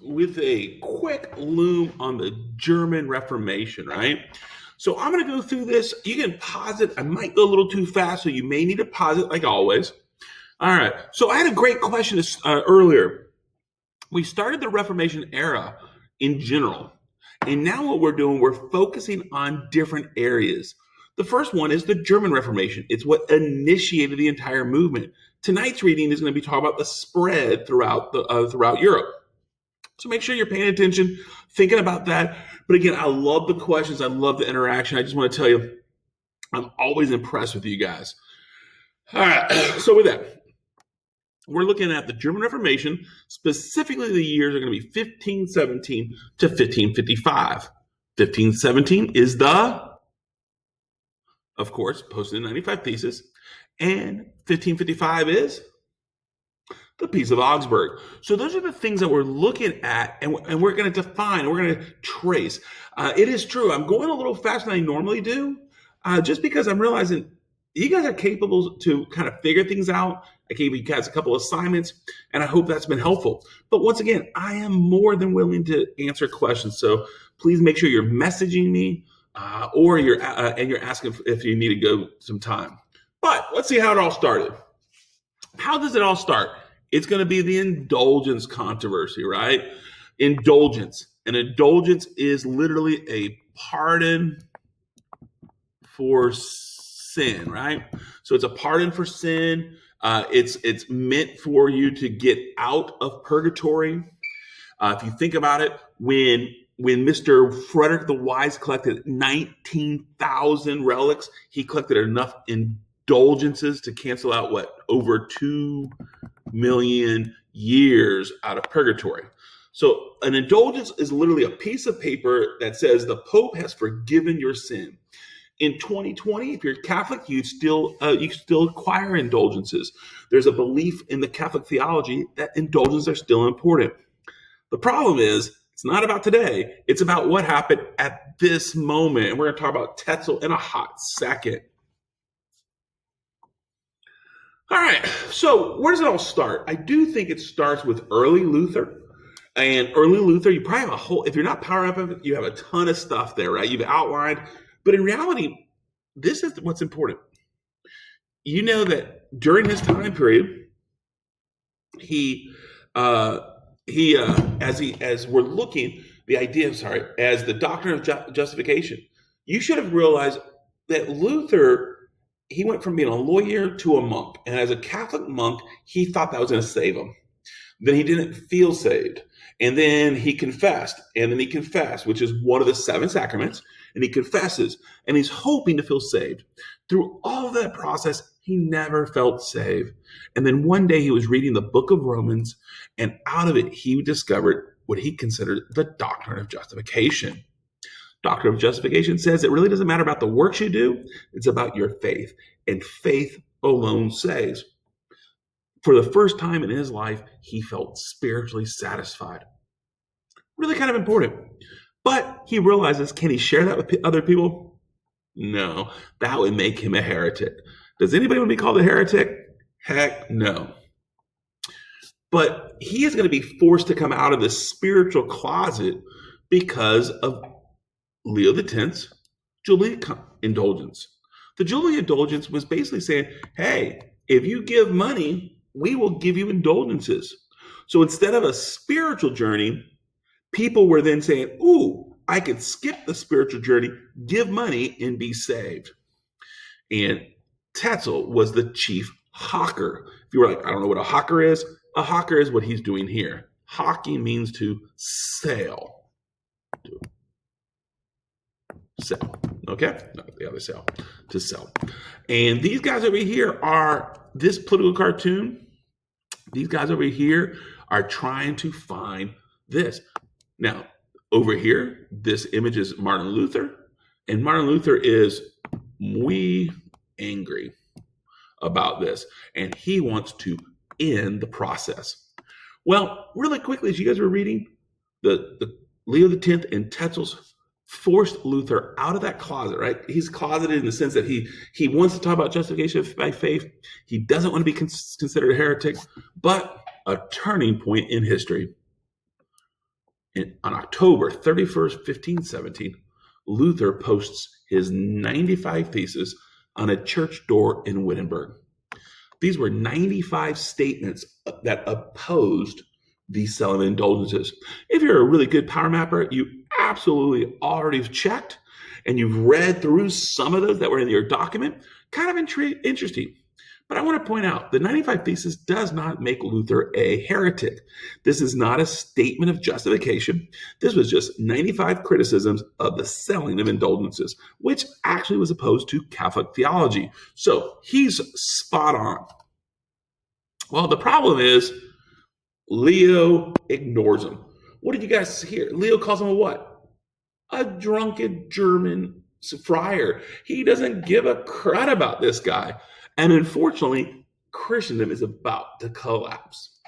with a quick loom on the German Reformation, right? So I'm going to go through this. You can pause it. I might go a little too fast, so you may need to pause it like always. All right. So I had a great question earlier. We started the Reformation era in general. And now what we're doing, we're focusing on different areas. The first one is the German Reformation. It's what initiated the entire movement. Tonight's reading is going to be talking about the spread throughout Europe. So make sure you're paying attention, thinking about that. But again, I love the questions. I love the interaction. I just want to tell you, I'm always impressed with you guys. All right. So with that, we're looking at the German Reformation. Specifically, the years are going to be 1517 to 1555. 1517 is of course, posted in 95 Thesis. And 1555 is the Peace of Augsburg. So those are the things that we're looking at, and we're going to define, we're going to trace. It is true. I'm going a little faster than I normally do, just because I'm realizing you guys are capable to kind of figure things out. I gave you guys a couple assignments, and I hope that's been helpful. But once again, I am more than willing to answer questions. So please make sure you're messaging me, or you're asking if you need to go some time. But let's see how it all started. How does it all start? It's going to be the indulgence controversy, right? Indulgence. An indulgence is literally a pardon for sin, right? So it's a pardon for sin. It's meant for you to get out of purgatory. If you think about it, when Mr. Frederick the Wise collected 19,000 relics, he collected enough indulgences to cancel out over 2 million years out of purgatory. So an indulgence is literally a piece of paper that says the Pope has forgiven your sin. In 2020, if you're Catholic, you still acquire indulgences. There's a belief in the Catholic theology that indulgences are still important. The problem is, it's not about today. It's about what happened at this moment. And we're going to talk about Tetzel in a hot second. All right, so where does it all start? I do think it starts with early Luther. And early Luther, you probably have if you're not powering up, you have a ton of stuff there, right? You've outlined. But in reality, this is what's important. You know that during this time period, as we're looking, as the doctrine of justification, you should have realized that Luther, he went from being a lawyer to a monk. And as a Catholic monk, he thought that was going to save him. Then he didn't feel saved. And then he confessed. And then he confessed, which is one of the 7 sacraments. And he confesses. And he's hoping to feel saved. Through all of that process, he never felt saved. And then one day he was reading the book of Romans. And out of it, he discovered what he considered the doctrine of justification. Doctrine of justification says it really doesn't matter about the works you do. It's about your faith. And faith alone saves. For the first time in his life, he felt spiritually satisfied. Really kind of important. But he realizes, can he share that with other people? No, that would make him a heretic. Does anybody want to be called a heretic? Heck no. But he is going to be forced to come out of the spiritual closet because of Leo X's Julian indulgence. The Julian indulgence was basically saying, hey, if you give money, we will give you indulgences. So instead of a spiritual journey, people were then saying, ooh, I could skip the spiritual journey, give money, and be saved. And Tetzel was the chief hawker. If you were like, I don't know what a hawker is what he's doing here. Hawking means to sell. Sell. Okay? No, the other sell. To sell. And these guys over here are this political cartoon. These guys over here are trying to find this. Now, over here, this image is Martin Luther. And Martin Luther is muy angry about this. And he wants to end the process. Well, really quickly, as you guys were reading, the Leo X and Tetzel's forced Luther out of that closet, right? He's closeted in the sense that he wants to talk about justification by faith. He doesn't want to be considered a heretic, but a turning point in history. On October 31st, 1517, Luther posts his 95 Theses on a church door in Wittenberg. These were 95 statements that opposed the selling of indulgences. If you're a really good power mapper, you absolutely already have checked and you've read through some of those that were in your document. Kind of interesting. But I want to point out the 95 Thesis does not make Luther a heretic. This is not a statement of justification. This was just 95 criticisms of the selling of indulgences, which actually was opposed to Catholic theology. So he's spot on. Well, the problem is Leo ignores him. What did you guys hear? Leo calls him a what? A drunken German friar. He doesn't give a crud about this guy. And unfortunately, Christendom is about to collapse.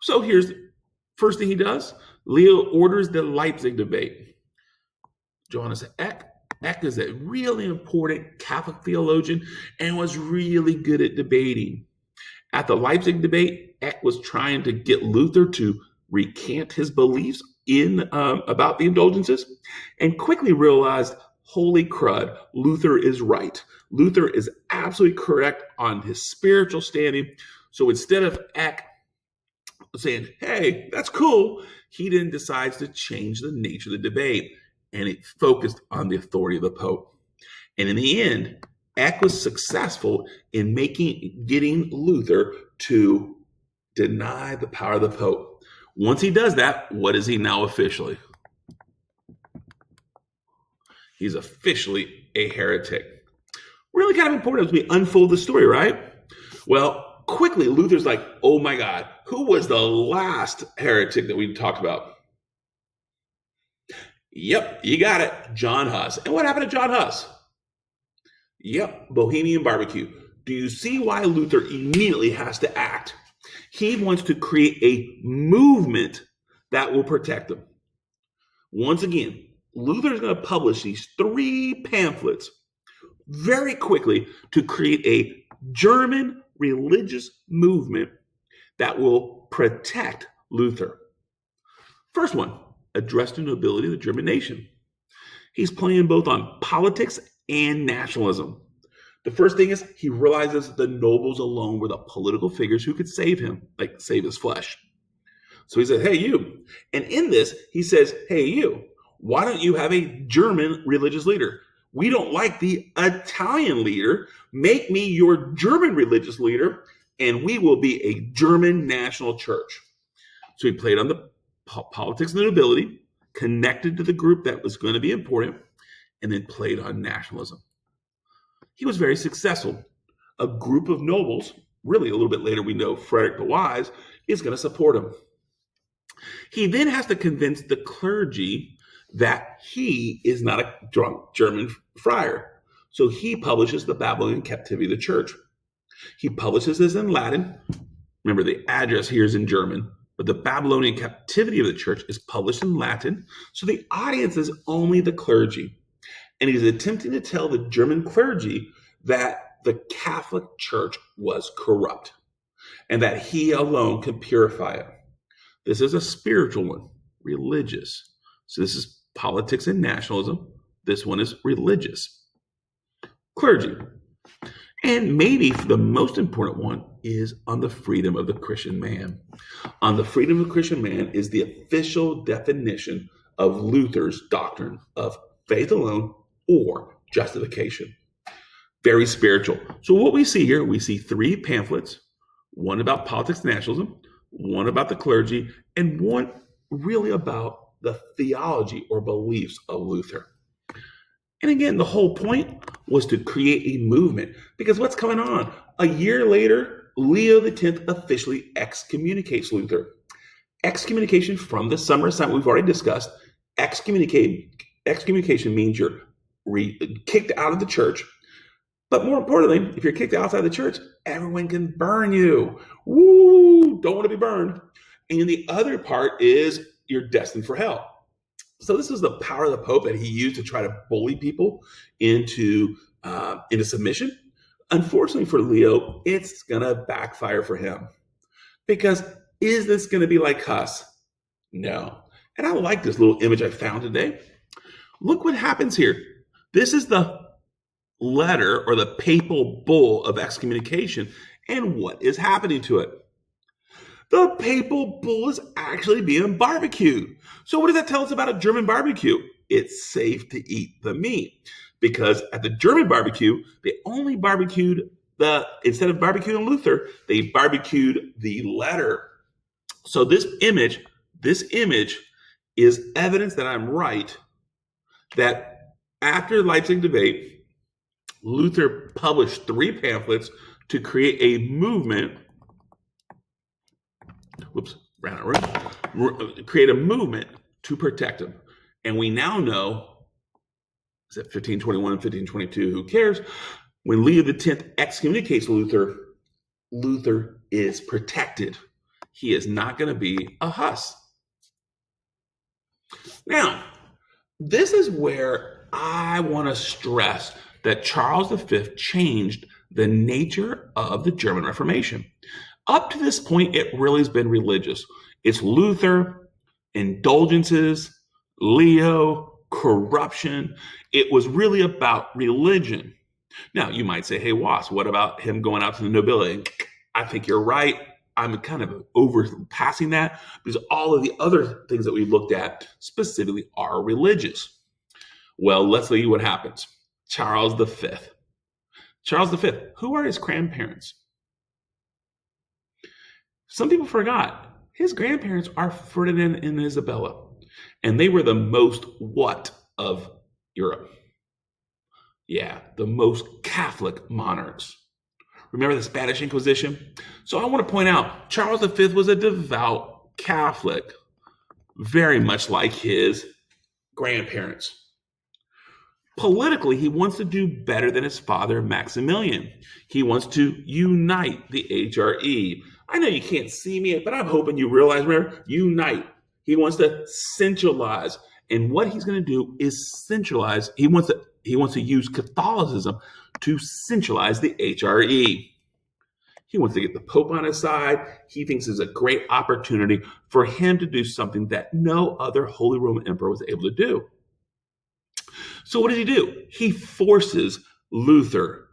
So here's the first thing he does. Leo orders the Leipzig debate. Johannes Eck. Eck is a really important Catholic theologian and was really good at debating. At the Leipzig debate, Eck was trying to get Luther to recant his beliefs about the indulgences and quickly realized, holy crud, Luther is right. Luther is absolutely correct on his spiritual standing. So instead of Eck saying, hey, that's cool, he then decides to change the nature of the debate, and it focused on the authority of the Pope. And in the end, Eck was successful in getting Luther to deny the power of the Pope. Once he does that, what is he now officially? He's officially a heretic. Really kind of important as we unfold the story, right? Well, quickly, Luther's like, oh my God, who was the last heretic that we talked about? Yep, you got it, John Huss. And what happened to John Huss? Yep, Bohemian Barbecue. Do you see why Luther immediately has to act? He wants to create a movement that will protect them. Once again, Luther is going to publish these 3 pamphlets very quickly to create a German religious movement that will protect Luther. First one, address the nobility of the German nation. He's playing both on politics and nationalism. The first thing is he realizes the nobles alone were the political figures who could save him, like save his flesh. So he says, hey, you. And in this, he says, hey, you, why don't you have a German religious leader? We don't like the Italian leader. Make me your German religious leader, and we will be a German national church. So he played on the politics and the nobility, connected to the group that was going to be important, and then played on nationalism. He was very successful. A group of nobles, really a little bit later we know Frederick the Wise, is going to support him. He then has to convince the clergy that he is not a drunk German friar. So he publishes the Babylonian Captivity of the Church. He publishes this in Latin. Remember, the address here is in German, but the Babylonian Captivity of the Church is published in Latin. So the audience is only the clergy. And he's attempting to tell the German clergy that the Catholic Church was corrupt and that he alone could purify it. This is a spiritual one, religious. So this is politics and nationalism. This one is religious. Clergy. And maybe the most important one is on the freedom of the Christian man. On the freedom of the Christian man is the official definition of Luther's doctrine of faith alone or justification. Very spiritual. So what we see here, we see 3 pamphlets, one about politics and nationalism, one about the clergy, and one really about the theology or beliefs of Luther. And again, the whole point was to create a movement, because what's going on? A year later, Leo X officially excommunicates Luther. Excommunication from the summer assignment we've already discussed. Excommunication means you're kicked out of the church. But more importantly, if you're kicked outside the church, everyone can burn you. Woo! Don't want to be burned. And the other part is you're destined for hell. So this is the power of the Pope that he used to try to bully people into submission. Unfortunately for Leo, it's going to backfire for him. Because is this going to be like Huss? No. And I like this little image I found today. Look what happens here. This is the letter or the papal bull of excommunication. And what is happening to it? The papal bull is actually being barbecued. So, what does that tell us about a German barbecue? It's safe to eat the meat because at the German barbecue, they only barbecued instead of barbecuing Luther, they barbecued the letter. So, this image is evidence that I'm right that after the Leipzig debate, Luther published 3 pamphlets to create a movement. Ran out of room. Create a movement to protect him. And we now know, is it 1521 and 1522? Who cares? When Leo X excommunicates Luther, Luther is protected. He is not going to be a Huss. Now, this is where I want to stress that Charles V changed the nature of the German Reformation. Up to this point, it really has been religious. It's Luther, indulgences, Leo, corruption. It was really about religion. Now, you might say, hey, Wass, what about him going out to the nobility? I think you're right. I'm kind of overpassing that because all of the other things that we've looked at specifically are religious. Well, let's tell you what happens. Charles V. Charles V, who are his grandparents? Some people forgot. His grandparents are Ferdinand and Isabella, and they were the most what of Europe? Yeah, the most Catholic monarchs. Remember the Spanish Inquisition? So I want to point out, Charles V was a devout Catholic, very much like his grandparents. Politically, he wants to do better than his father, Maximilian. He wants to unite the HRE. I know you can't see me, but I'm hoping you realize, remember, unite. He wants to centralize. And what he's going to do is centralize. He wants to use Catholicism to centralize the HRE. He wants to get the Pope on his side. He thinks it's a great opportunity for him to do something that no other Holy Roman Emperor was able to do. So what does he do? He forces Luther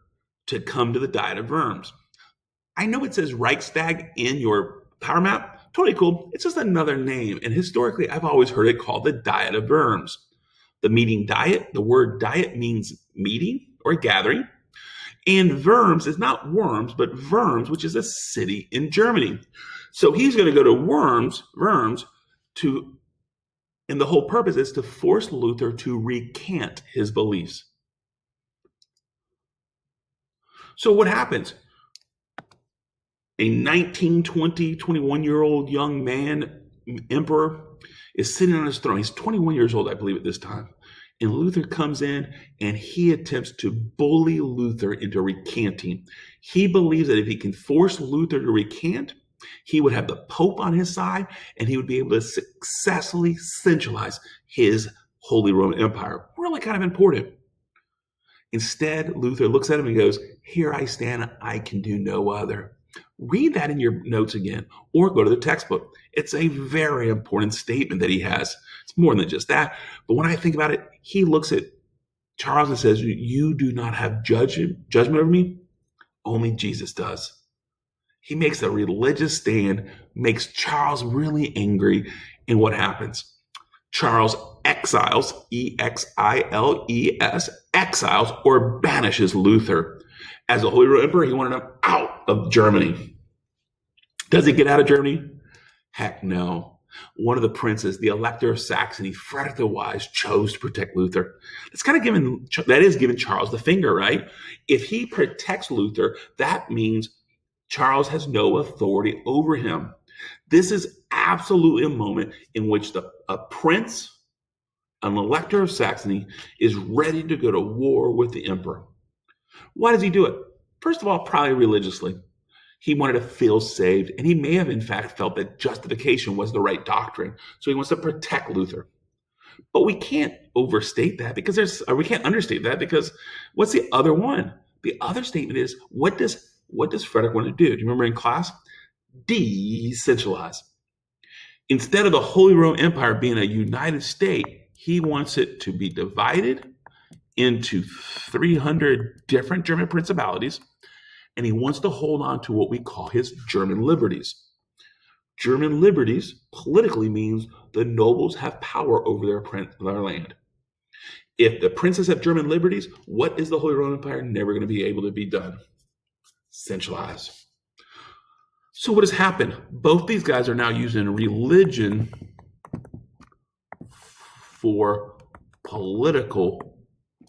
to come to the Diet of Worms. I know it says Reichstag in your power map. Totally cool. It's just another name. And historically, I've always heard it called the Diet of Worms. The meeting diet, the word diet means meeting or gathering. And Worms is not worms, but Worms, which is a city in Germany. So he's going to go to Worms, and the whole purpose is to force Luther to recant his beliefs. So what happens? A 19, 20, 21-year-old young man, emperor, is sitting on his throne. He's 21 years old, I believe, at this time. And Luther comes in and he attempts to bully Luther into recanting. He believes that if he can force Luther to recant, he would have the Pope on his side and he would be able to successfully centralize his Holy Roman Empire. Really kind of important. Instead, Luther looks at him and goes, "Here I stand, I can do no other." Read that in your notes again or go to the textbook. It's a very important statement that he has. It's more than just that. But when I think about it, he looks at Charles and says, "You do not have judgment over me. Only Jesus does." He makes a religious stand, makes Charles really angry. And what happens? Charles exiles, exiles, exiles or banishes Luther. As a Holy Roman Emperor, he wanted him out of Germany. Does he get out of Germany? Heck no. One of the princes, the Elector of Saxony, Frederick the Wise, chose to protect Luther. That is giving Charles the finger, right? If he protects Luther, that means Charles has no authority over him. This is absolutely a moment in which a prince, an Elector of Saxony, is ready to go to war with the emperor. Why does he do it? First of all, probably religiously. He wanted to feel saved, and he may have, in fact, felt that justification was the right doctrine. So he wants to protect Luther. But we can't overstate that we can't understate that because what's the other one? The other statement is, what does Frederick want to do? Do you remember in class? Decentralize. Instead of the Holy Roman Empire being a united state, he wants it to be divided into 300 different German principalities, and he wants to hold on to what we call his German liberties. German liberties politically means the nobles have power over their land. If the princes have German liberties, what is the Holy Roman Empire never going to be able to be done? Centralized. So what has happened? Both these guys are now using religion for political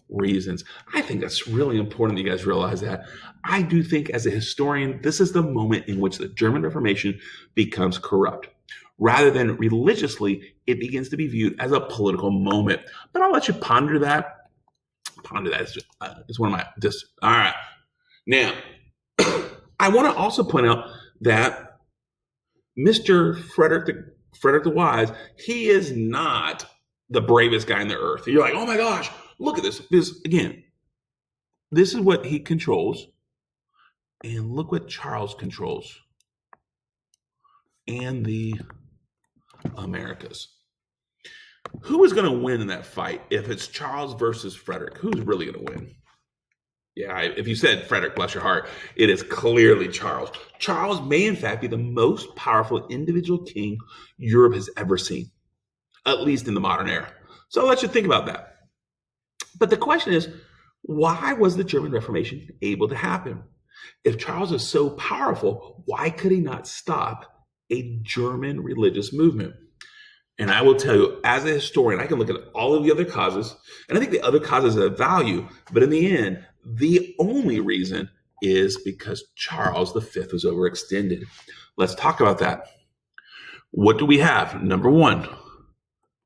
reasons. I think that's really important that you guys realize that. I do think as a historian, this is the moment in which the German Reformation becomes corrupt. Rather than religiously, it begins to be viewed as a political moment. But I'll let you ponder that. It's one of my all right. Now, I want to also point out that Mr. Frederick the Wise, he is not the bravest guy on the earth. You're like, oh my gosh, look at this. This is what he controls. And look what Charles controls. And the Americas. Who is going to win in that fight if it's Charles versus Frederick? Who's really going to win? Yeah, if you said Frederick, bless your heart, it is clearly Charles. Charles may, in fact, be the most powerful individual king Europe has ever seen, at least in the modern era. So I'll let you think about that. But the question is, why was the German Reformation able to happen? If Charles is so powerful, why could he not stop a German religious movement? And I will tell you, as a historian, I can look at all of the other causes, and I think the other causes have value, but in the end, the only reason is because Charles V was overextended. Let's talk about that. What do we have? Number one,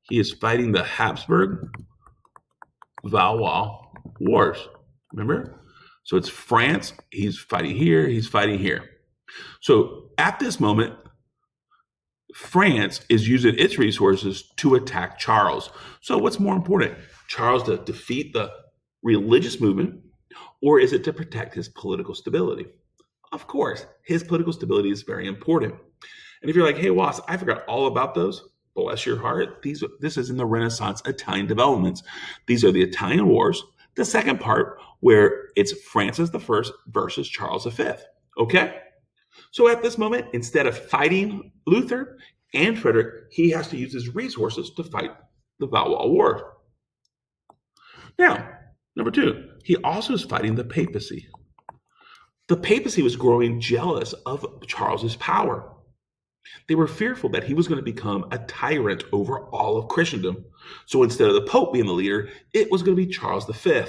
he is fighting the Habsburg-Valois Wars. Remember? So it's France. He's fighting here. He's fighting here. So at this moment, France is using its resources to attack Charles. So what's more important? Charles to defeat the religious movement, or is it to protect his political stability? Of course, his political stability is very important. And if you're like, hey, Wass, I forgot all about those, bless your heart. This is in the Renaissance Italian developments. These are the Italian Wars, the second part where it's Francis I versus Charles V. Okay? So at this moment, instead of fighting Luther and Frederick, he has to use his resources to fight the Valois War. Now, number two, he also is fighting the papacy. The papacy was growing jealous of Charles's power. They were fearful that he was going to become a tyrant over all of Christendom. So instead of the Pope being the leader, it was going to be Charles V.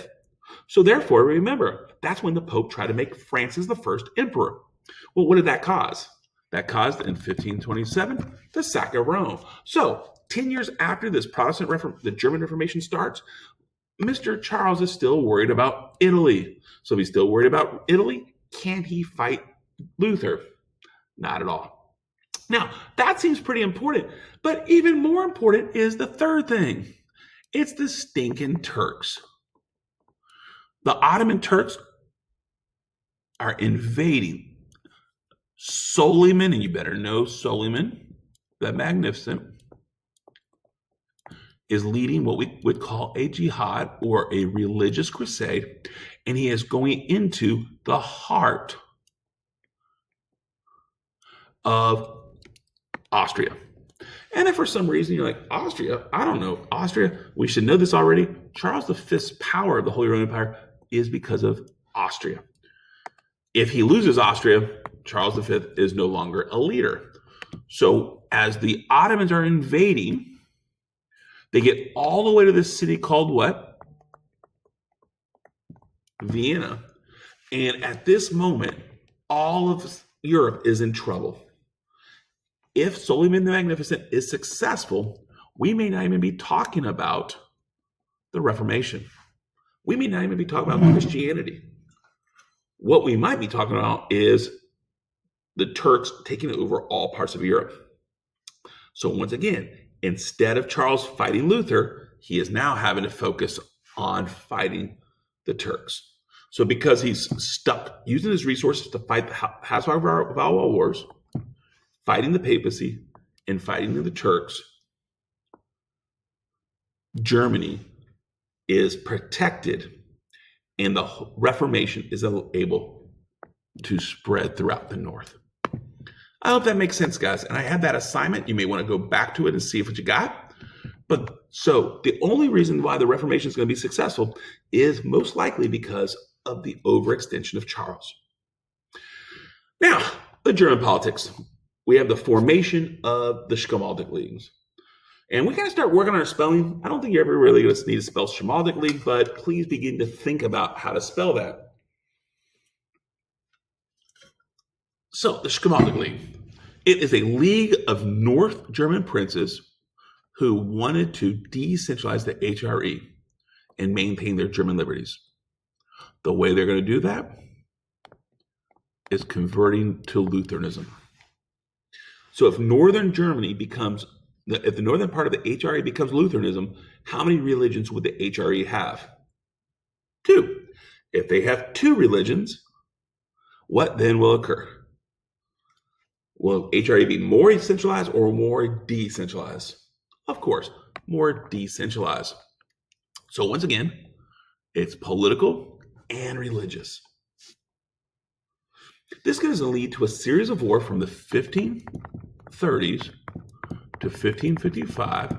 So therefore, remember, that's when the Pope tried to make Francis I emperor. Well, what did that cause? That caused, in 1527, the sack of Rome. So 10 years after this the German Reformation starts, Mr. Charles is still worried about Italy. So if he's still worried about Italy, can he fight Luther? Not at all. Now, that seems pretty important, but even more important is the third thing. It's the stinking Turks. The Ottoman Turks are invading. Suleiman, and you better know Suleiman, the Magnificent, is leading what we would call a jihad or a religious crusade, and he is going into the heart of Austria. And if for some reason you're like, Austria, I don't know, Austria, we should know this already. Charles V's power of the Holy Roman Empire is because of Austria. If he loses Austria, Charles V is no longer a leader. So as the Ottomans are invading, they get all the way to this city called what? Vienna. And at this moment, all of Europe is in trouble. If Suleiman the Magnificent is successful, we may not even be talking about the Reformation. We may not even be talking about Christianity. What we might be talking about is the Turks taking over all parts of Europe. So once again, instead of Charles fighting Luther, he is now having to focus on fighting the Turks. So because he's stuck using his resources to fight the Habsburg-Valois Wars, fighting the papacy, and fighting the Turks, Germany is protected and the Reformation is able to spread throughout the North. I hope that makes sense, guys. And I had that assignment. You may want to go back to it and see what you got. But so the only reason why the Reformation is going to be successful is most likely because of the overextension of Charles. Now, the German politics. We have the formation of the Schmalkaldic Leagues. And we got to start working on our spelling. I don't think you're ever really going to need to spell Schmalkaldic League, but please begin to think about how to spell that. So, the Schmalkaldic League. It is a league of North German princes who wanted to decentralize the HRE and maintain their German liberties. The way they're going to do that is converting to Lutheranism. So if northern Germany becomes, if the northern part of the HRE becomes Lutheranism, how many religions would the HRE have? 2. If they have 2 religions, what then will occur? Will HRE be more centralized or more decentralized? Of course, more decentralized. So once again, it's political and religious. This is going to lead to a series of wars from the 1530s to 1555,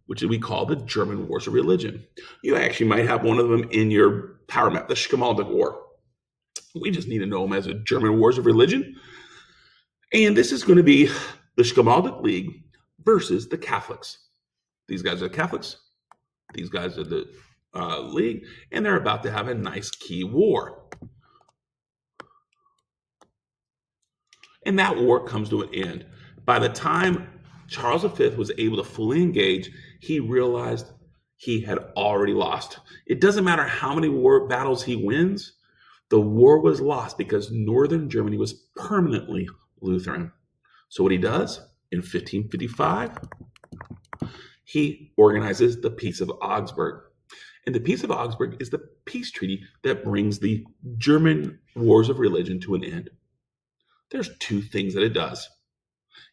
which we call the German Wars of Religion. You actually might have one of them in your power map, the Schmalkaldic War. We just need to know them as the German Wars of Religion. And this is going to be the Schmalkaldic League versus the Catholics. These guys are the Catholics. These guys are the League. And they're about to have a nice key war. And that war comes to an end. By the time Charles V was able to fully engage, he realized he had already lost. It doesn't matter how many war battles he wins. The war was lost because northern Germany was permanently Lutheran. So what he does in 1555, he organizes the Peace of Augsburg. And the Peace of Augsburg is the peace treaty that brings the German Wars of Religion to an end. There's 2 things that it does.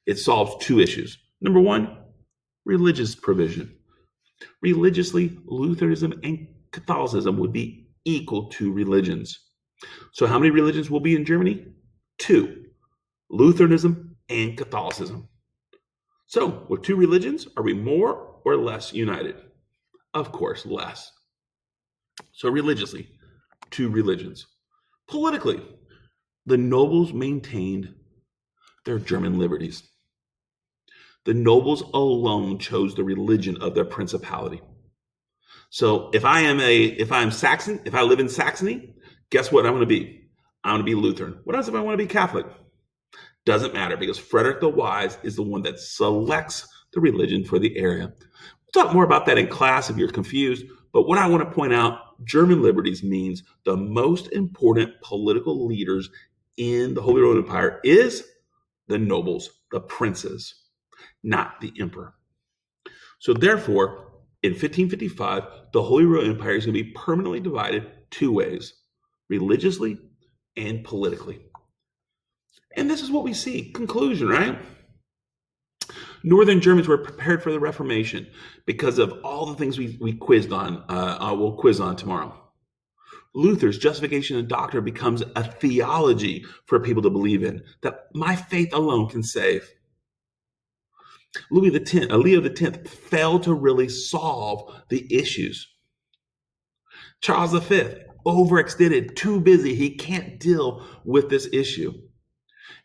It solves 2 issues. Number 1, religious provision. Religiously, Lutheranism and Catholicism would be equal to religions. So how many religions will be in Germany? 2. Lutheranism and Catholicism. So with 2 religions, are we more or less united? Of course, less. So religiously, 2 religions. Politically, the nobles maintained their German liberties. The nobles alone chose the religion of their principality. So if I'm Saxon, if I live in Saxony, guess what I'm going to be? I'm going to be Lutheran. What else if I want to be Catholic? Doesn't matter because Frederick the Wise is the one that selects the religion for the area. We'll talk more about that in class if you're confused. But what I want to point out, German liberties means the most important political leaders in the Holy Roman Empire is the nobles, the princes, not the emperor. So therefore, in 1555, the Holy Roman Empire is going to be permanently divided 2 ways, religiously and politically. And this is what we see. Conclusion, right? Northern Germans were prepared for the Reformation because of all the things we quizzed on. We'll quiz on tomorrow. Luther's justification and doctrine becomes a theology for people to believe in, that my faith alone can save. Leo X failed to really solve the issues. Charles V, overextended, too busy. He can't deal with this issue.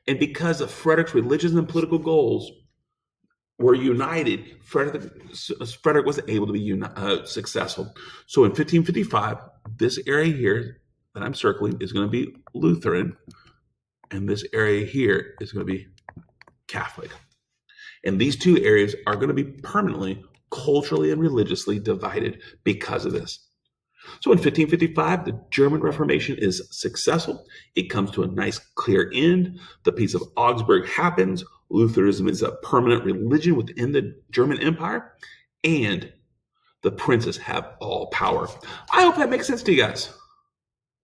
And because of Frederick's religious and political goals were united, Frederick was able to be successful. So in 1555, this area here that I'm circling is going to be Lutheran, and this area here is going to be Catholic. And these 2 areas are going to be permanently, culturally, and religiously divided because of this. So in 1555, the German Reformation is successful. It comes to a nice, clear end. The Peace of Augsburg happens. Lutheranism is a permanent religion within the German Empire, and the princes have all power. I hope that makes sense to you guys.